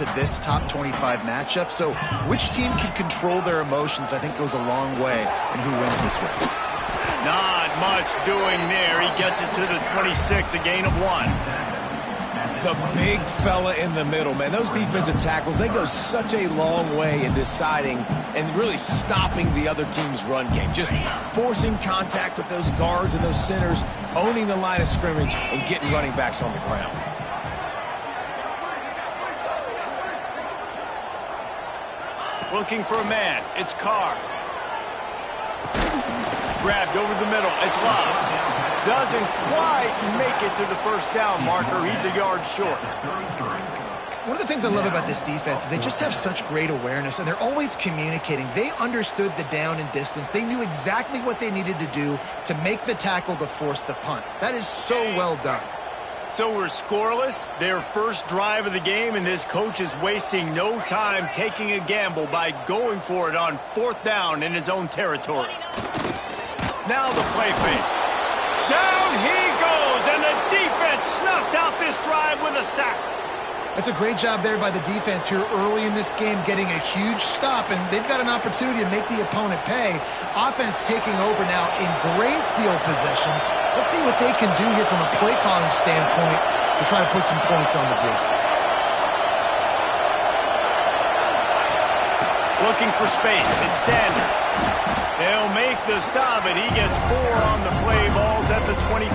to this top 25 matchup. So which team can control their emotions, I think, goes a long way in who wins this one. Not much doing there. He gets it to the 26, a gain of 1. The big fella in the middle, man. Those defensive tackles, they go such a long way in deciding and really stopping the other team's run game. Just forcing contact with those guards and those centers, owning the line of scrimmage, and getting running backs on the ground. Looking for a man. It's Carr. Grabbed over the middle. It's Love. Doesn't quite make it to the first down marker. He's a yard short. One of the things I love about this defense is they just have such great awareness, and they're always communicating. They understood the down and distance. They knew exactly what they needed to do to make the tackle to force the punt. That is so well done. So we're scoreless, their first drive of the game, and this coach is wasting no time taking a gamble by going for it on 4th down in his own territory. Now the play fake. Down he goes, and the defense snuffs out this drive with a sack. That's a great job there by the defense here early in this game, getting a huge stop, and they've got an opportunity to make the opponent pay. Offense taking over now in great field possession. Let's see what they can do here from a play calling standpoint to try to put some points on the board. Looking for space, it's Sanders. They'll make the stop, and he gets 4 on the play. Balls at the 25.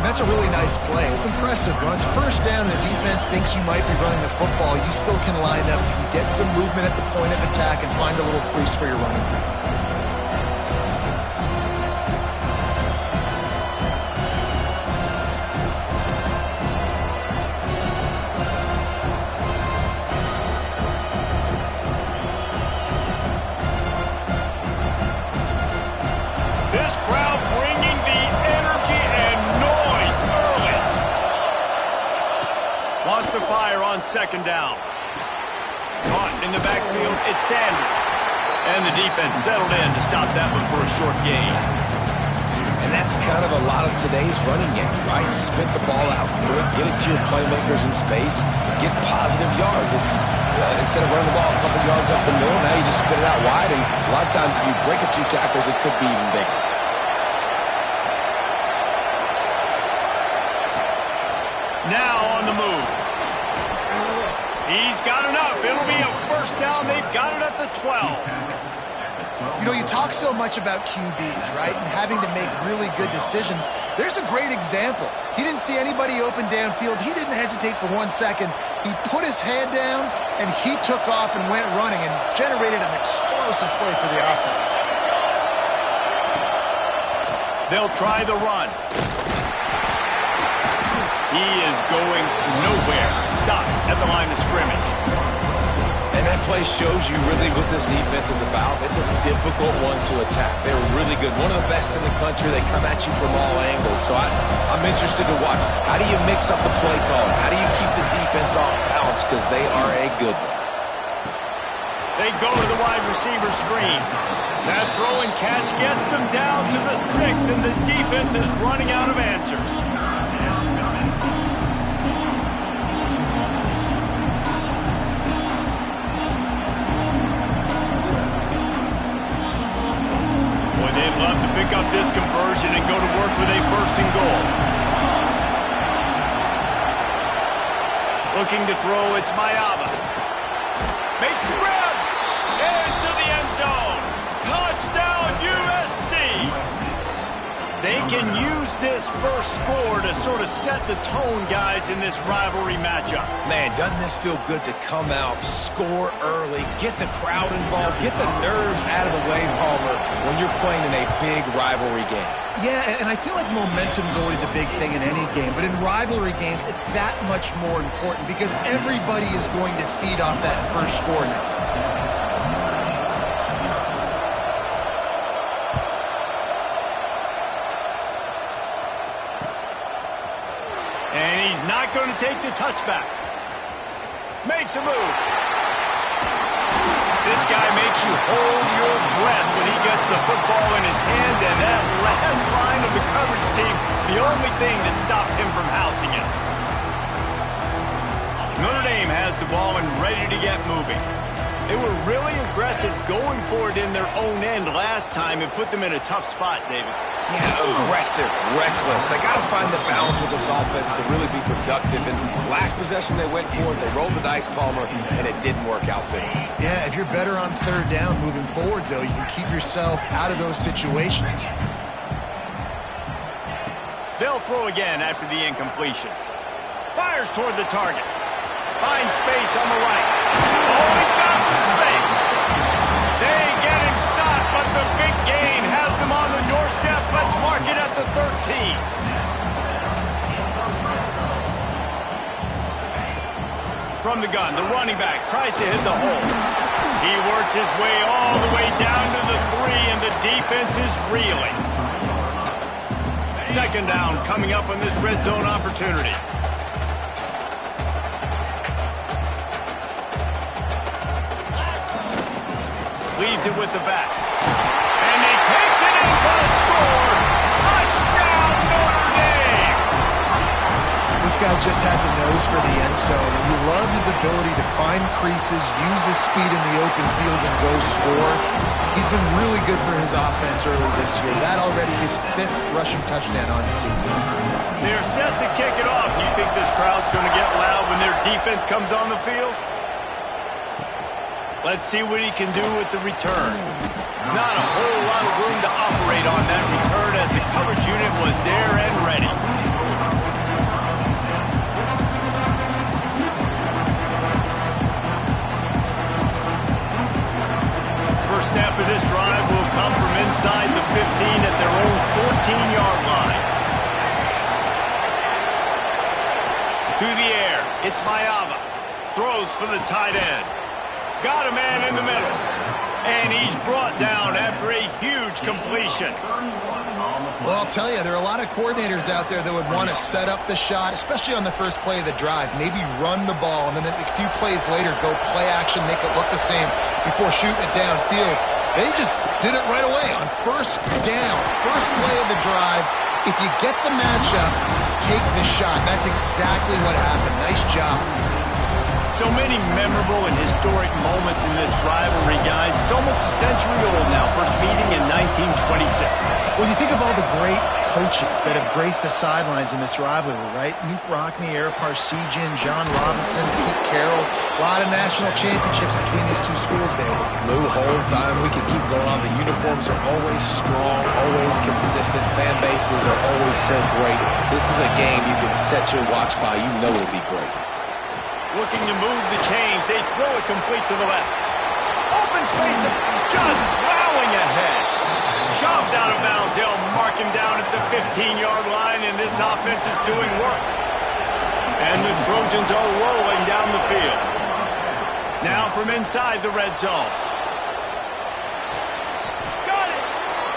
That's a really nice play. It's impressive. When it's first down and the defense thinks you might be running the football, you still can line up. You can get some movement at the point of attack and find a little crease for your running back. On 2nd down. Caught in the backfield, it's Sanders. And the defense settled in to stop that one for a short gain. And that's kind of a lot of today's running game, right? Spit the ball out quick, get it to your playmakers in space, get positive yards. It's instead of running the ball a couple yards up the middle, now you just spit it out wide, and a lot of times if you break a few tackles, it could be even bigger. Now on the move. He's got enough. It'll be a first down. They've got it at the 12. You know, you talk so much about QBs, right, and having to make really good decisions. There's a great example. He didn't see anybody open downfield. He didn't hesitate for 1 second. He put his head down, and he took off and went running and generated an explosive play for the offense. They'll try the run. He is going nowhere. Stop at the line of scrimmage. And that play shows you really what this defense is about. It's a difficult one to attack. They're really good. One of the best in the country. They come at you from all angles. So I'm interested to watch. How do you mix up the play call? How do you keep the defense off balance? Because they are a good one. They go to the wide receiver screen. That throw and catch gets them down to the 6, and the defense is running out of answers. They'd love to pick up this conversion and go to work with a 1st and goal. Looking to throw, it's Mayaba. Makes the grab. Into the end zone. Touchdown, USC. They can use this first score to sort of set the tone, guys, in this rivalry matchup. Man, doesn't this feel good to come out, score early, get the crowd involved, get the nerves out of the way, Palmer, when you're playing in a big rivalry game? Yeah, and I feel like momentum's always a big thing in any game, but in rivalry games, it's that much more important because everybody is going to feed off that first score now. And he's not going to take the touchback. Makes a move. This guy makes you hold your breath when he gets the football in his hands, and that last line of the coverage team, the only thing that stopped him from housing it. Notre Dame has the ball and ready to get moving. They were really aggressive going for it in their own end last time and put them in a tough spot, David. Yeah, aggressive, reckless. They got to find the balance with this offense to really be productive. And last possession they went for it, they rolled the dice, Palmer, and it didn't work out for them. Yeah, if you're better on third down moving forward, though, you can keep yourself out of those situations. They'll throw again after the incompletion. Fires toward the target. Finds space on the right. Oh, he's got some space. They get him stopped, but the big gain has them on the doorstep. Let's mark it at the 13. From the gun, the running back tries to hit the hole. He works his way all the way down to the 3, and the defense is reeling. Second down coming up on this red zone opportunity. Leaves it with the back. And he takes it in for a score. Touchdown, Notre Dame! This guy just has a nose for the end zone. You love his ability to find creases, use his speed in the open field, and go score. He's been really good for his offense early this year. That already his 5th rushing touchdown on the season. They're set to kick it off. You think this crowd's going to get loud when their defense comes on the field? Let's see what he can do with the return. Not a whole lot of room to operate on that return as the coverage unit was there and ready. First snap of this drive will come from inside the 15 at their own 14-yard line. To the air, it's Mayava. Throws for the tight end. Got a man in the middle. And he's brought down after a huge completion. Well, I'll tell you, there are a lot of coordinators out there that would want to set up the shot, especially on the first play of the drive, maybe run the ball, and then a few plays later go play action, make it look the same before shooting it downfield. They just did it right away on first down, first play of the drive. If you get the matchup, take the shot. That's exactly what happened. Nice job. So many memorable and historic moments in this rivalry, guys. It's almost a century old now. First meeting in 1926. When you think of all the great coaches that have graced the sidelines in this rivalry, right? Newt Rockne, Ara Parseghian, John Robinson, Pete Carroll. A lot of national championships between these two schools, David. Lou Holtz, we can keep going on. The uniforms are always strong, always consistent. Fan bases are always so great. This is a game you can set your watch by. You know it'll be great. Looking to move the chains. They throw it complete to the left. Open space, just plowing ahead. Shoved out of bounds. They'll mark him down at the 15-yard line, and this offense is doing work. And the Trojans are rolling down the field. Now from inside the red zone. Got it.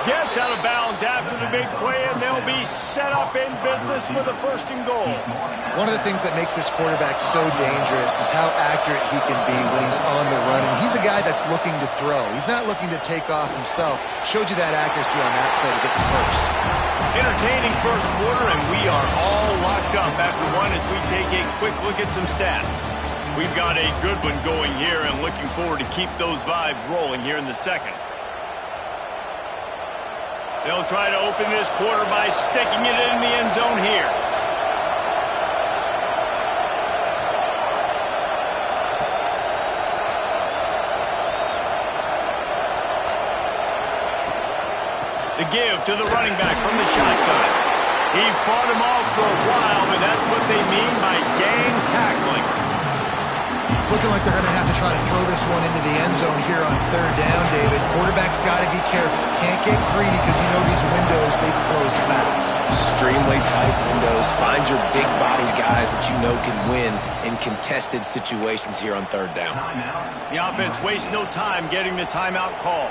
Gets out of bounds after the big play, and they'll be set up in business with a 1st and goal. One of the things that makes this quarterback so dangerous is how accurate he can be when he's on the run. And he's a guy that's looking to throw. He's not looking to take off himself. Showed you that accuracy on that play to get the first. Entertaining first quarter, and we are all locked up after one as we take a quick look at some stats. We've got a good one going here and looking forward to keep those vibes rolling here in the second. They'll try to open this quarter by sticking it in the end zone here. The give to the running back from the shotgun. He fought him off for a while, but that's what they mean by gang tackling. It's looking like they're going to have to try to throw this one into the end zone here on third down, David. Quarterback's got to be careful. Can't get greedy because you know these windows, they close fast. Extremely tight windows. Find your big-bodied guys that you know can win in contested situations here on third down. The offense wastes no time getting the timeout call.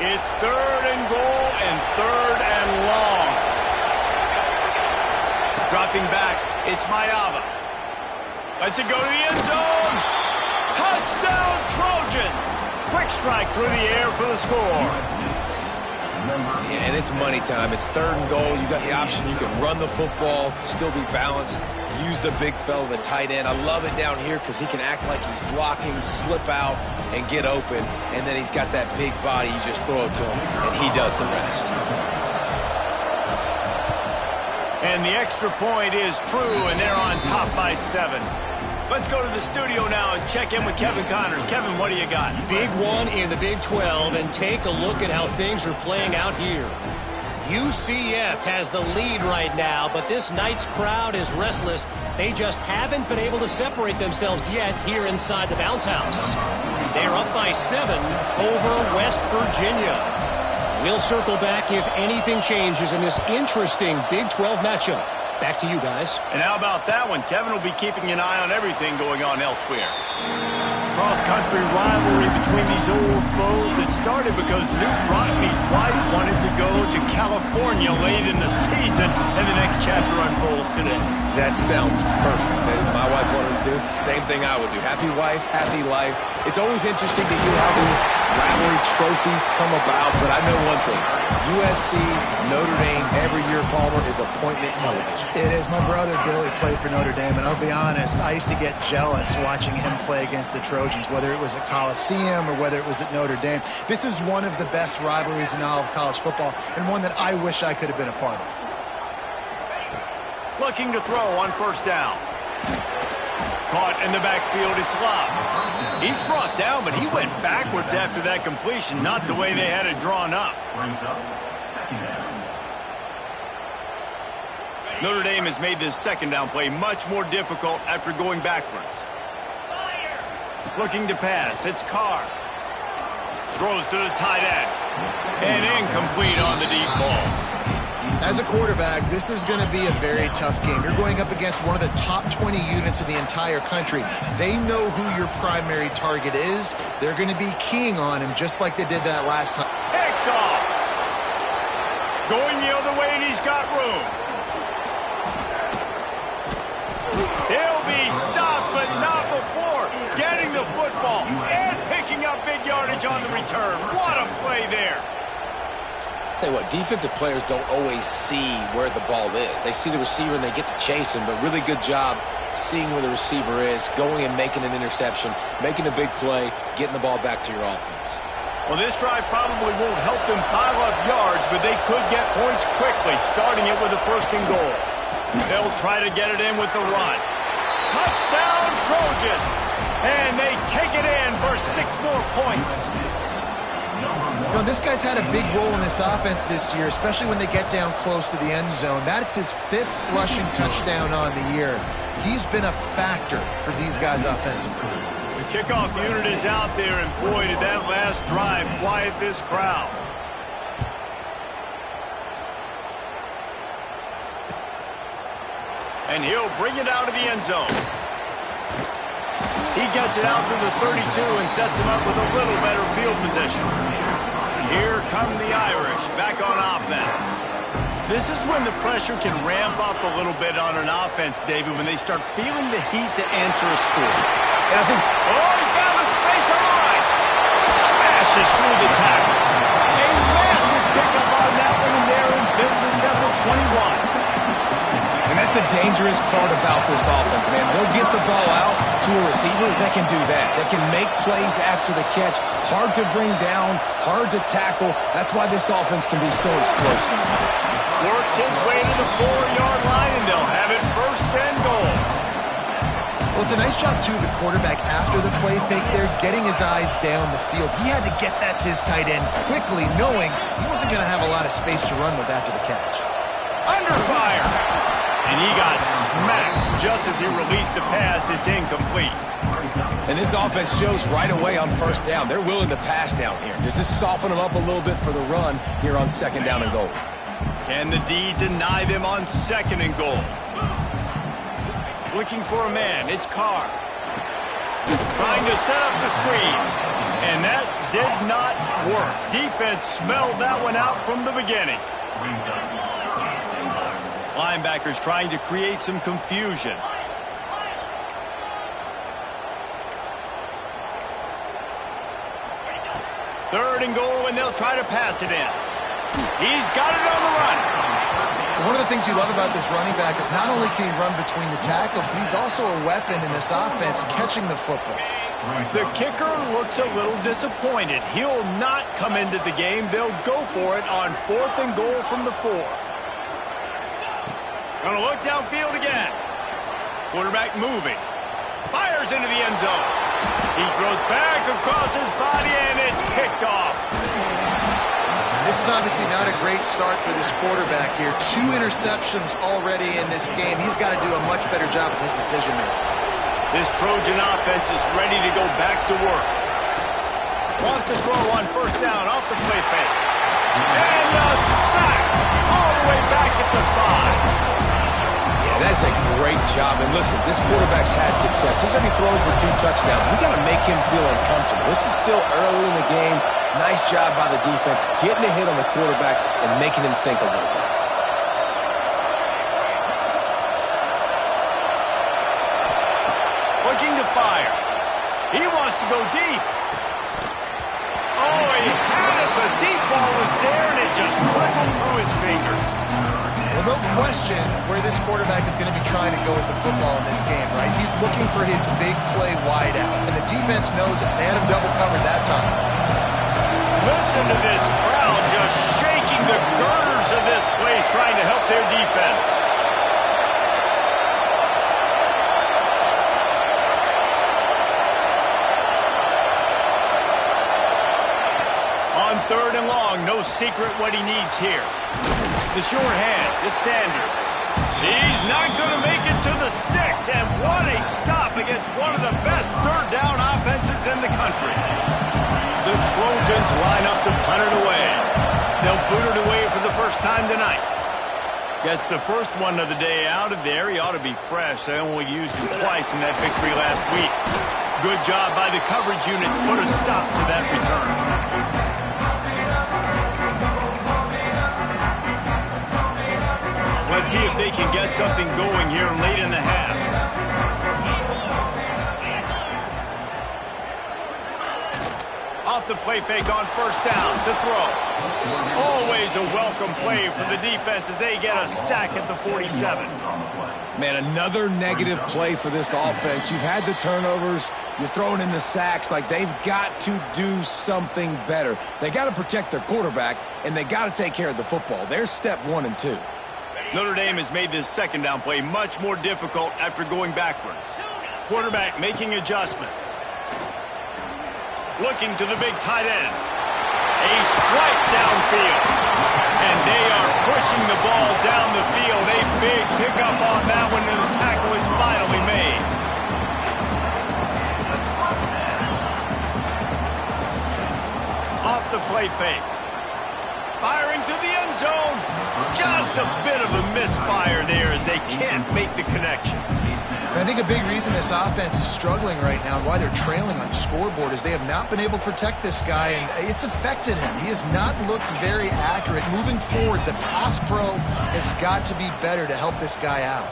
It's 3rd and goal and 3rd and long. Dropping back, it's Mayava. Lets it go to the end zone. Touchdown, Trojans. Quick strike through the air for the score. Yeah, and it's money time. It's 3rd and goal. You got the option. You can run the football, still be balanced, use the big fella, the tight end. I love it down here because he can act like he's blocking, slip out, and get open. And then he's got that big body. You just throw it to him, and he does the rest. And the extra point is true, and they're on top by 7. Let's go to the studio now and check in with Kevin Connors. Kevin, what do you got? Big one in the Big 12, and take a look at how things are playing out here. UCF has the lead right now, but this night's crowd is restless. They just haven't been able to separate themselves yet here inside the bounce house. They're up by 7 over West Virginia. We'll circle back if anything changes in this interesting Big 12 matchup. Back to you guys. And how about that one? Kevin will be keeping an eye on everything going on elsewhere. Cross-country rivalry between these old foes. It started because Newt Rockney's wife wanted to go to California late in the season, and the next chapter unfolds today. That sounds perfect. My wife wanted to do the same thing I would do. Happy wife, happy life. It's always interesting to hear how these rivalry trophies come about, but I know one thing. USC, Notre Dame, every year, Palmer, is appointment television. It is. My brother Billy played for Notre Dame, and I'll be honest, I used to get jealous watching him play against the Trojans, whether it was at Coliseum or whether it was at Notre Dame. This is one of the best rivalries in all of college football, and one that I wish I could have been a part of. Looking to throw on 1st down. Caught in the backfield, it's Love. He's brought down, but he went backwards after that completion, not the way they had it drawn up. Notre Dame has made this 2nd down play much more difficult after going backwards. Looking to pass, it's Carr. Throws to the tight end. And incomplete on the deep ball. As a quarterback, this is going to be a very tough game. You're going up against one of the top 20 units in the entire country. They know who your primary target is. They're going to be keying on him just like they did that last time. Picked off. Going the other way, and he's got room. He'll be stopped, but not before getting the football and picking up big yardage on the return. What a play there. Tell you what, defensive players don't always see where the ball is. They see the receiver and they get to chase him, but really good job seeing where the receiver is, going and making an interception, making a big play, getting the ball back to your offense. Well, this drive probably won't help them pile up yards, but they could get points quickly, starting it with a 1st and goal. They'll try to get it in with the run. Touchdown, Trojans! And they take it in for 6 more points. You know, this guy's had a big role in this offense this year, especially when they get down close to the end zone. That's his 5th rushing touchdown on the year. He's been a factor for these guys offensively. The kickoff unit is out there, and boy, did that last drive quiet this crowd. And he'll bring it out of the end zone. He gets it out to the 32 and sets him up with a little better field position. Here come the Irish, back on offense. This is when the pressure can ramp up a little bit on an offense, David, when they start feeling the heat to answer a score. And I think, oh, he found a space on the right. Smashes through the tackle. A massive pickup on that one, and they're in business at the 21. and that's the dangerous part about this offense, man. They'll get the ball out to a receiver. They can do that. They can make plays after the catch. Hard to bring down, hard to tackle. That's why this offense can be so explosive. Works his way to the 4-yard line, and they'll have it 1st and goal. Well, it's a nice job, too, of the quarterback after the play fake there, getting his eyes down the field. He had to get that to his tight end quickly, knowing he wasn't going to have a lot of space to run with after the catch. Under fire. And he got smacked just as he released the pass. It's incomplete. And this offense shows right away on 1st down. They're willing to pass down here. Does this soften them up a little bit for the run here on 2nd down and goal? Can the D deny them on 2nd and goal? Looking for a man. It's Carr. Trying to set up the screen. And that did not work. Defense smelled that one out from the beginning. Linebackers trying to create some confusion. Third and goal, and they'll try to pass it in. He's got it on the run. One of the things you love about this running back is not only can he run between the tackles, but he's also a weapon in this offense catching the football. The kicker looks a little disappointed. He'll not come into the game. They'll go for it on 4th and goal from the 4. Gonna look downfield again. Quarterback moving. Fires into the end zone. He throws back across his body, and it's picked off. This is obviously not a great start for this quarterback here. 2 interceptions already in this game. He's got to do a much better job with his decision-making. This Trojan offense is ready to go back to work. Wants to throw on 1st down off the play fake. And a sack all the way back at the 5. Yeah, that's a great job. And listen, this quarterback's had success. He's already thrown for 2 touchdowns. We got to make him feel uncomfortable. This is still early in the game. Nice job by the defense, getting a hit on the quarterback and making him think a little bit. Looking to fire. He wants to go deep. Oh, he had it. The deep ball was there, and it just trickled through his fingers. Well, no question where this quarterback is going to be trying to go with the football in this game, right? He's looking for his big play wide out, and the defense knows it. They had him double covered that time. Listen to this crowd just shaking the girders of this place, trying to help their defense. On 3rd and long, no secret what he needs here. The short hands, it's Sanders. He's not going to make it to the sticks, and what a stop against one of the best 3rd down offenses in the country. The Trojans line up to punt it away. They'll boot it away for the first time tonight. Gets the first one of the day out of there. He ought to be fresh. They only used him twice in that victory last week. Good job by the coverage unit to put a stop to that return. Let's see if they can get something going here late in the half. Off the play fake on 1st down to throw. Always a welcome play for the defense as they get a sack at the 47. Man, another negative play for this offense. You've had the turnovers. You're throwing in the sacks. Like, they've got to do something better. They got to protect their quarterback, and they got to take care of the football. There's step 1 and 2. Notre Dame has made this 2nd down play much more difficult after going backwards. Quarterback making adjustments. Looking to the big tight end. A strike downfield. And they are pushing the ball down the field. A big pickup on that one, and the tackle is finally made. Off the play fake. Firing to the end zone. Just a bit of a misfire there as they can't make the connection. And I think a big reason this offense is struggling right now and why they're trailing on the scoreboard is they have not been able to protect this guy, and it's affected him. He has not looked very accurate. Moving forward, the pass pro has got to be better to help this guy out.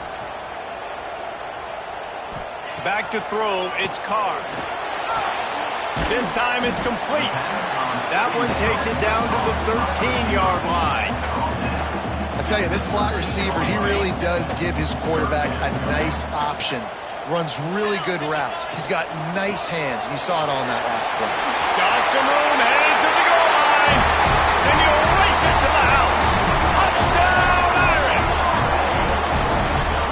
Back to throw, it's Carr. This time it's complete. That one takes it down to the 13-yard line. I tell you, this slot receiver, he really does give his quarterback a nice option. Runs really good routes. He's got nice hands, and you saw it all in that last play. Got some room, headed to the goal line. And he'll race it to the house. Touchdown, Irish!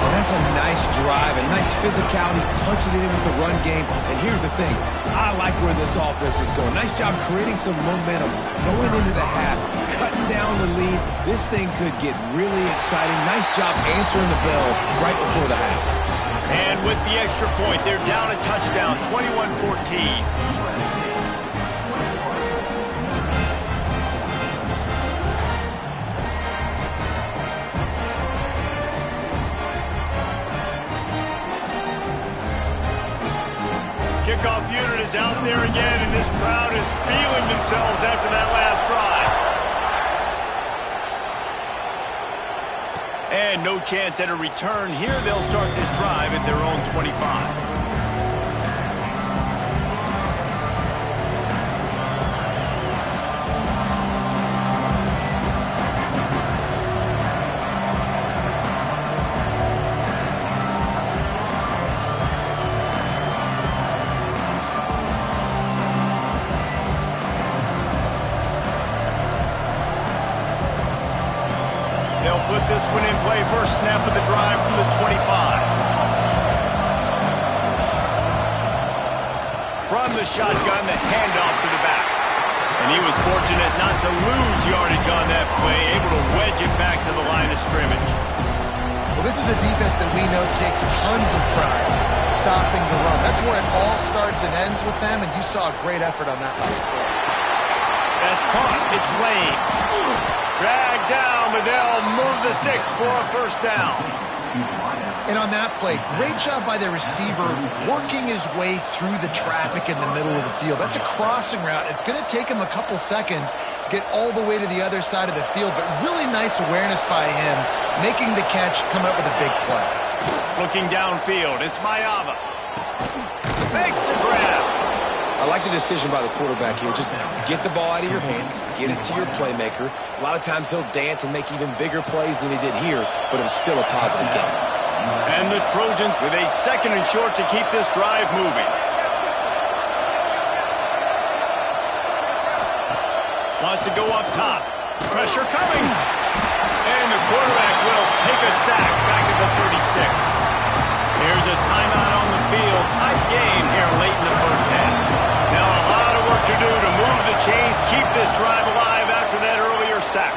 And that's a nice drive, a nice physicality, punching it in with the run game. And here's the thing. I like where this offense is going. Nice job creating some momentum, going into the half, cutting down the lead. This thing could get really exciting. Nice job answering the bell right before the half. And with the extra point, they're down a touchdown, 21-14. Kickoff unit is out there again, and this crowd is feeling themselves after that last drive. And no chance at a return here. They'll start this drive at their own 25. put this one in play. First snap of the drive from the 25. From the shotgun, the handoff to the back. And he was fortunate not to lose yardage on that play, able to wedge it back to the line of scrimmage. Well, this is a defense that we know takes tons of pride stopping the run. That's where it all starts and ends with them, and you saw a great effort on that last play. That's caught. It's Lane. Dragged down, but they'll move the sticks for a first down. And on that play, great job by the receiver working his way through the traffic in the middle of the field. That's a crossing route. It's going to take him a couple seconds to get all the way to the other side of the field, but really nice awareness by him, making the catch, coming up with a big play. Looking downfield, it's Mayava. Makes the grab. I like the decision by the quarterback here. Just get the ball out of your hands, get it to your playmaker. A lot of times he'll dance and make even bigger plays than he did here, but it was still a positive game. And the Trojans with a second and short to keep this drive moving. Wants to go up top. Pressure coming. And the quarterback will take a sack back at the 36. Here's a timeout on the field. Tight game here late in the first half. Now a lot of work to do to move the chains, keep this drive alive after that earlier sack.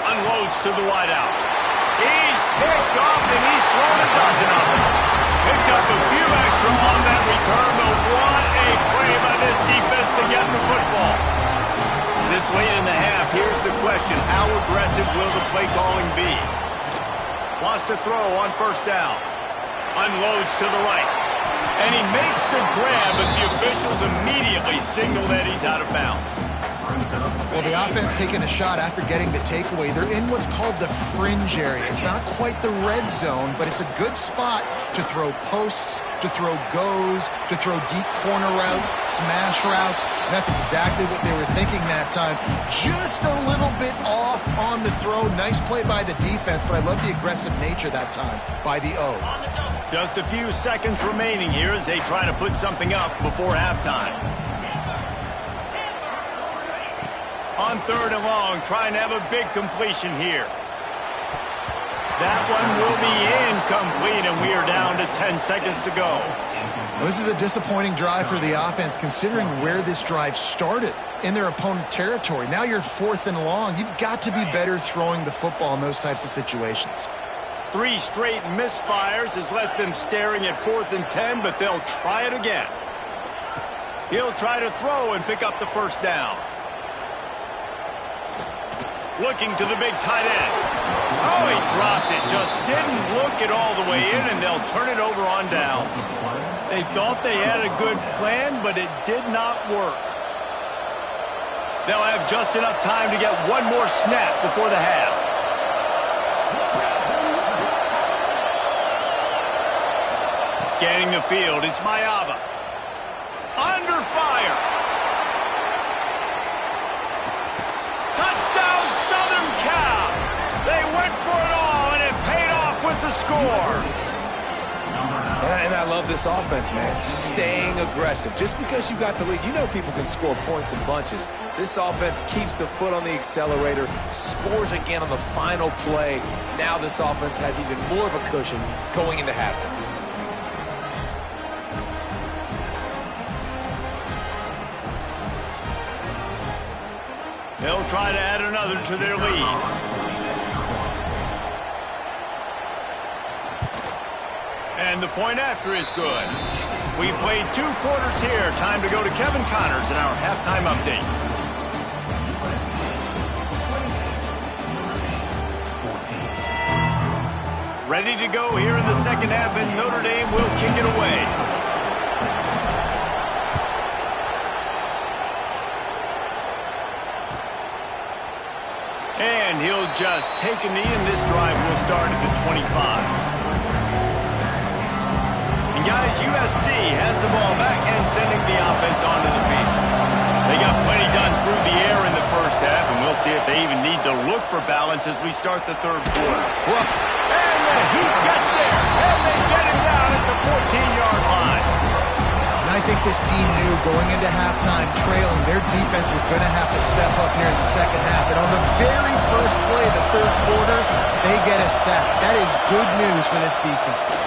Unloads to the wideout. He's picked off and he's thrown a dozen of them. Picked up a few extra on that return, but what a play by this defense to get the football. This late in the half, here's the question. How aggressive will the play calling be? Wants to throw on first down. Unloads to the right. And he makes the grab, but the officials immediately signal that he's out of bounds. Well, the offense taking a shot after getting the takeaway. They're in what's called the fringe area. It's not quite the red zone, but it's a good spot to throw posts, to throw goes, to throw deep corner routes, smash routes. And that's exactly what they were thinking that time. Just a little bit off on the throw. Nice play by the defense, but I love the aggressive nature that time by the O. Just a few seconds remaining here as they try to put something up before halftime. On third and long, trying to have a big completion here. That one will be incomplete, and we are down to 10 seconds to go. Well, this is a disappointing drive for the offense, considering where this drive started, in their opponent territory. Now you're fourth and long. You've got to be better throwing the football in those types of situations. 3 straight misfires has left them staring at 4th and 10, but they'll try it again. He'll try to throw and pick up the first down. Looking to the big tight end. Oh, he dropped it. Just didn't look it all the way in, and they'll turn it over on downs. They thought they had a good plan, but it did not work. They'll have just enough time to get one more snap before the half. Scanning the field, it's Mayava. Under fire. Touchdown, Southern Cal. They went for it all, and it paid off with the score. And I love this offense, man. Staying aggressive. Just because you got the lead, you know people can score points in bunches. This offense keeps the foot on the accelerator, scores again on the final play. Now this offense has even more of a cushion going into halftime. They'll try to add another to their lead. And the point after is good. We've played 2 quarters here. Time to go to Kevin Connors in our halftime update. Ready to go here in the second half, and Notre Dame will kick it away. And he'll just take a knee, and this drive will start at the 25. And guys, USC has the ball back and sending the offense onto the field. They got plenty done through the air in the first half, and we'll see if they even need to look for balance as we start the third quarter. And the Heat gets there, and they get him down at the 14-yard line. And I think this team knew going into halftime trailing, their defense was going to have to step up here in the second half. And on the very first play of the third quarter, they get a sack. That is good news for this defense.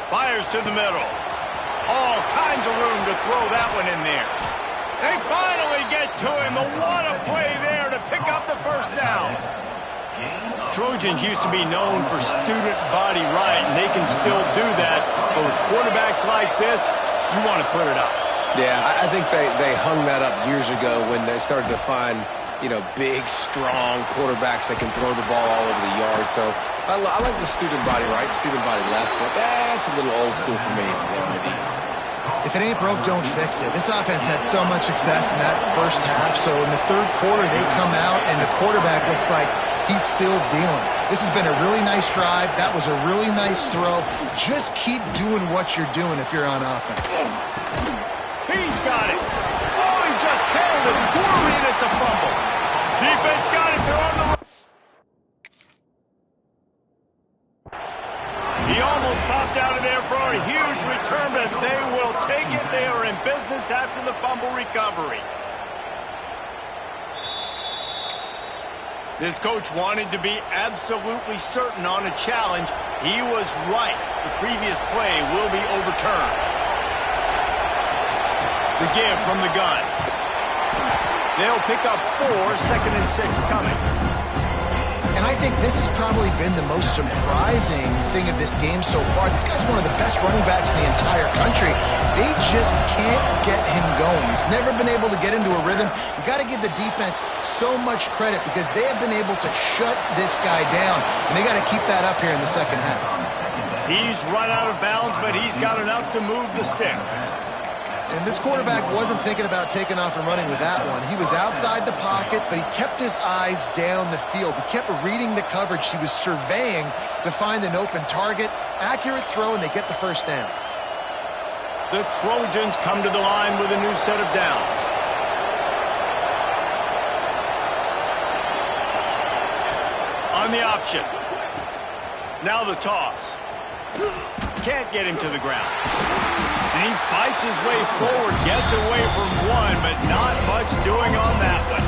Fires to the middle. All kinds of room to throw that one in there. They finally get to him. What a play there to pick up the first down. Trojans used to be known for student body right, and they can still do that. But with quarterbacks like this, you want to put it up. Yeah, I think they hung that up years ago when they started to find, big, strong quarterbacks that can throw the ball all over the yard. So I like the student body right, student body left, but that's a little old school for me. If it ain't broke, don't fix it. This offense had so much success in that first half, so in the third quarter they come out and the quarterback looks like he's still dealing. This has been a really nice drive. That was a really nice throw. Just keep doing what you're doing if you're on offense. He's got it. Oh, he just held it poorly, and it's a fumble. Defense got it. They're on the run. He almost popped out of there for a huge return, but they will take it. They are in business after the fumble recovery. This coach wanted to be absolutely certain on a challenge. He was right. The previous play will be overturned. The give from the gun. They'll pick up 4, 2nd and 6 coming. And I think this has probably been the most surprising thing of this game so far. This guy's one of the best running backs in the entire country. They just can't get him going. He's never been able to get into a rhythm. You got to give the defense so much credit because they have been able to shut this guy down. And they got to keep that up here in the second half. He's run out of bounds, but he's got enough to move the sticks. And this quarterback wasn't thinking about taking off and running with that one. He was outside the pocket, but he kept his eyes down the field. He kept reading the coverage. He was surveying to find an open target. Accurate throw, and they get the first down. The Trojans come to the line with a new set of downs. On the option. Now the toss. Can't get him to the ground. And he fights his way forward, gets away from one, but not much doing on that one.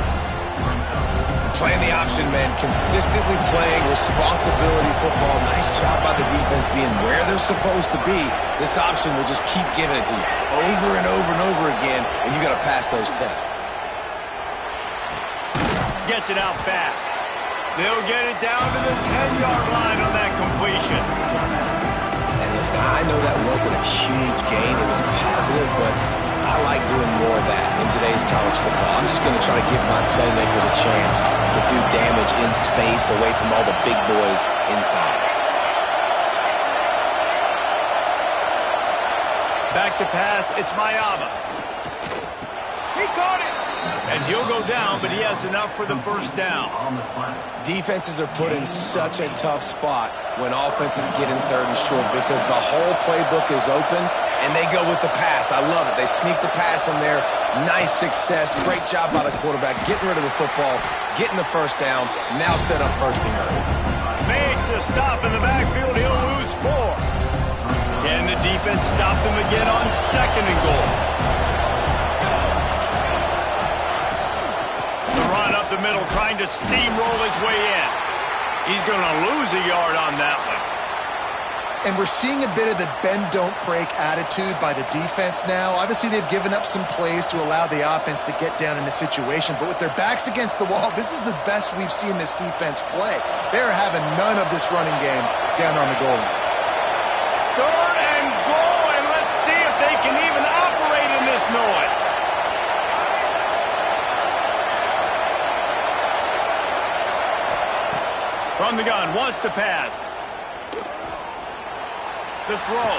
Playing the option, man. Consistently playing responsibility football. Nice job by the defense being where they're supposed to be. This option will just keep giving it to you over and over and over again, and you got to pass those tests. Gets it out fast. They'll get it down to the 10-yard line on that completion. And listen, I know that wasn't a huge gain. It was positive, but I like doing more of that in today's college football. I'm just going to try to give my playmakers a chance to do damage in space away from all the big boys inside. Back to pass. It's Mayaba. He caught it. And he'll go down, but he has enough for the first down. Defenses are put in such a tough spot when offenses get in 3rd and short because the whole playbook is open, and they go with the pass. I love it. They sneak the pass in there. Nice success. Great job by the quarterback getting rid of the football, getting the first down, now set up 1st and 3rd. Makes a stop in the backfield. He'll lose 4. Can the defense stop them again on 2nd and goal? The middle, trying to steamroll his way in. He's going to lose a yard on that one. And we're seeing a bit of the bend-don't-break attitude by the defense now. Obviously, they've given up some plays to allow the offense to get down in the situation. But with their backs against the wall, this is the best we've seen this defense play. They're having none of this running game down on the goal line. 3rd and goal, and let's see if they can even operate in this noise. From the gun, wants to pass. The throw.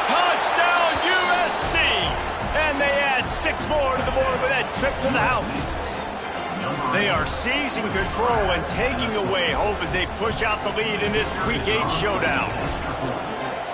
Touchdown, USC! And they add 6 more to the board with that trip to the house. They are seizing control and taking away hope as they push out the lead in this Week 8 showdown.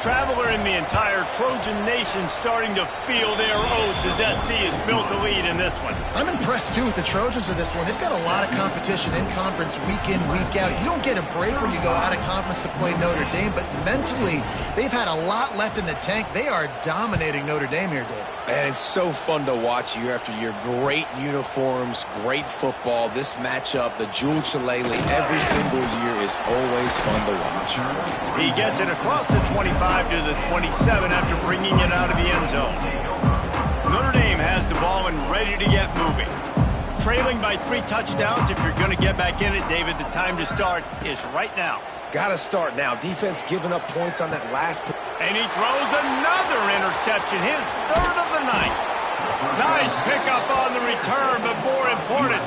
traveler in the entire Trojan nation starting to feel their oats as SC has built a lead in this one. I'm impressed, too, with the Trojans in this one. They've got a lot of competition in conference week in, week out. You don't get a break when you go out of conference to play Notre Dame, but mentally, they've had a lot left in the tank. They are dominating Notre Dame here, Dave. And it's so fun to watch year after year. Great uniforms, great football. This matchup, the Jewel Shillelagh, every single year is always fun to watch. He gets it across the 25 to the 27 after bringing it out of the end zone. Notre Dame has the ball and ready to get moving. Trailing by 3 touchdowns. If you're going to get back in it, David, the time to start is right now. Got to start now. Defense giving up points on that last. And he throws another interception, his 3rd of the night. Nice pickup on the return, but more important,